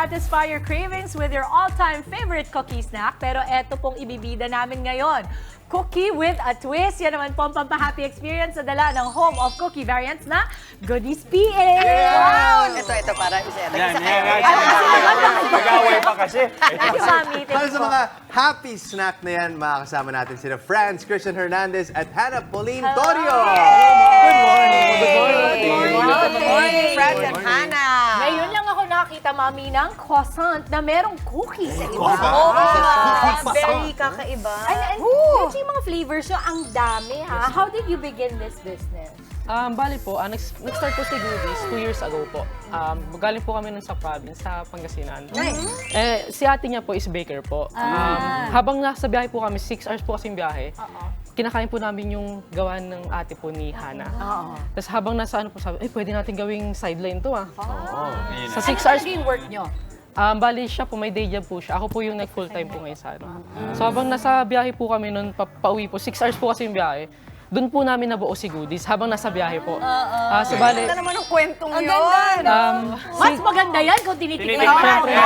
satisfy your cravings with your all-time favorite cookie snack. Pero eto pong ibibida namin ngayon. Cookie with a twist. Yan naman po ang pampahappy experience sa dala ng home of cookie variants na Goodies PH. Wow! Ito para isa. Nag-away pa kasi. Thank you, Mami. Para sa mga happy snack na yan, makakasama natin sila Franz Christian Hernandez at Hannah Pauline Torio. Good morning, Franz and Hannah. Ngayon lang ako nakakita, Mami, ng croissant na merong cookies. Very kakaiba. And yung mga flavors nyo, ang dami ha. How did you begin this business? Bali po, nag-start po si Goodies 2 years ago po. Galing po kami nun sa province, sa Pangasinan. Si ate niya po is baker po. Habang nasa biyahe po kami, 6 hours po kasing biyahe, kinakain po namin yung gawa ng ate po ni Hannah. Tapos habang nasa ano po sabi, pwede natin gawing sideline to Sa 6 hours, yung work nyo? bali siya po, may day job po siya. Ako po yung nag-full-time po ngayon sa ano. So habang nasa biyahe po kami nun, pauwi po, 6 hours po kasi yung biyahe, doon po namin nabuo si Goodies habang nasa biyahe po. So bali, Ano naman ang kwentong yun? Mas maganda yan kung tinitikman natin.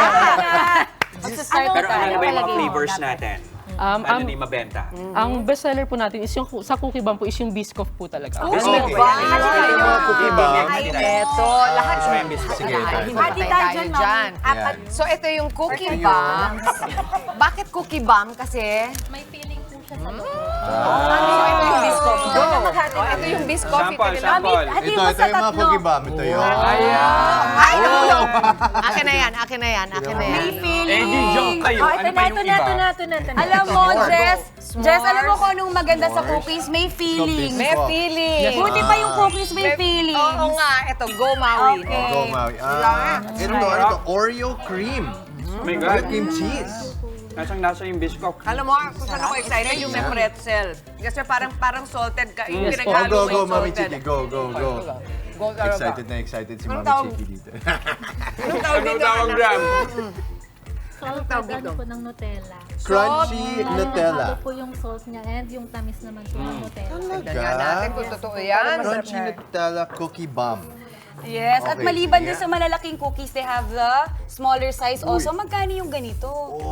Pero ano ba yung mga flavors natin? Ano ni mabenta? ang best seller po natin is yung sa Cookie Bomb po is yung Biscoff po talaga. Okay. Yung mga cookie ba? Ay, eto. Lahat Gusto mo yung biscuit? Sige, tayo. Hati tayo dyan, Mami. Yan. So, ito yung cookie bomb. Bakit cookie bomb? Kasi... May feeling po siya sa loob. So, ito yung biscoff. Ito yung biscoff. Sample. Ito yung mga cookie bomb. Ito yun. Ay, no. Akin na yan. Akin na yan. Akin na yan. May feeling. Eh, di joke kayo. Ano pa yung iba? Alam mo, Jess, alam mo kung anong maganda sa cookies? May feeling. May feeling. Buti pa yung cookies may feeling. Oo nga. Ito, go Maui. Okay. Go, Maui. Ito, Oreo cream. Oh my Oreo God. cream cheese. Nasa yung biscuit. Alam mo, kung saan ako excited, yung may pretzel. Kasi parang salted ka. Yung Yes po. pinaghalo Go, mo yung Mami salted. Chiki. Go. Go talaga. Excited na excited si Anong Mami tawag? Chiki dito. Anong tawag Anong dito? tawag, Gram? Salted ano po ng Nutella. Crunchy Nutella. Halo po yung sauce niya and yung tamis naman po ng Nutella. Tingnan natin kung totoo yan. Crunchy Nutella cookie bomb. Yes, at Okay. maliban din sa malalaking cookies, they have the smaller size also. Magkano yung ganito?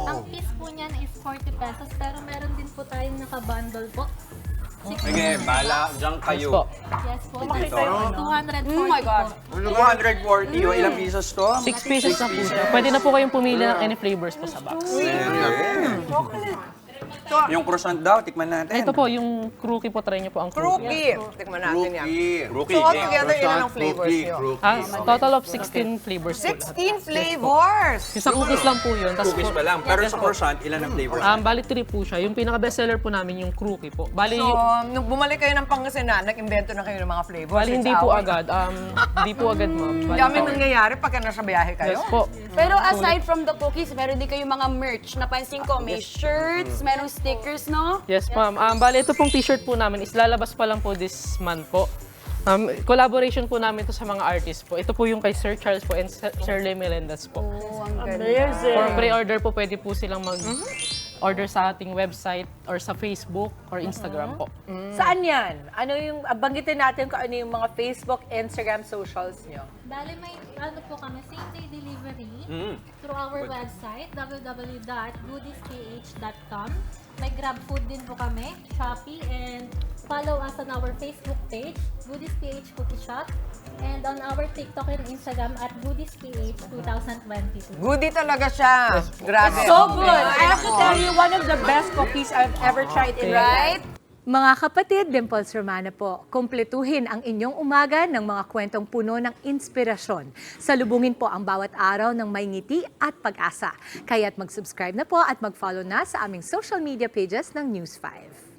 Ang piece po niyan is 40 pesos pero meron din po tayong naka-bundle po. Sige, bala. Diyan Yes kayo. po. Yes po. Dito. 240 Oh my gosh. po. 240. Ilang pieces to? 6 pieces na po siya. Pwede na po kayong pumili ng any flavors po sa box. Yung croissant daw, tikman natin. Ito po, yung crookie po, try niyo po ang crookie. Crookie. Tikman natin yan. Rookie. So, altogether, ilan ang flavors nyo? Total of 16 flavors po. 16 flavors! Yung sa cookies lang po yun. Tapos Cookies pa lang. Pero sa croissant, ilan ang flavors? bali 3 po siya. Yung pinaka-bestseller po namin yung crookie po. Bali, So, nung bumalik kayo ng Pangasinan, nag-invento na kayo ng mga flavors. bali hindi po agad. Hindi po agad, ma'am. Bali, Daming nangyayari pagka nasa biyahe kayo. Yes po. Pero aside from the cookies, meron din kayong mga merch. Napansin ko, may shirts, merong stickers, no? Yes, ma'am. Bali, ito pong t-shirt po namin is lalabas pa lang po this month po. Collaboration po namin to sa mga artists po. Ito po yung kay Sir Charles po and Sir Le Melendez po. For pre-order po, pwede po silang mag-order sa ating website or sa Facebook or Instagram po. Saan yan? Ano yung, banggitin natin kung ano yung mga Facebook, Instagram, socials nyo. Bali may ano po kami, same-day delivery through our website www.goodiesph.com. May Grab Food din po kami, Shopee, and follow us on our Facebook page, Goodies PH Cookie Shop, and on our TikTok and Instagram at Goodies PH 2022. Goodie talaga siya. Grabe. So good! I have to tell you, one of the best cookies I've ever tried in my life. Right? Mga kapatid, Dimples Romana po, kumpletuhin ang inyong umaga ng mga kwentong puno ng inspirasyon. Salubungin po ang bawat araw ng may ngiti at pag-asa. Kaya't mag-subscribe na po at mag-follow na sa aming social media pages ng News 5.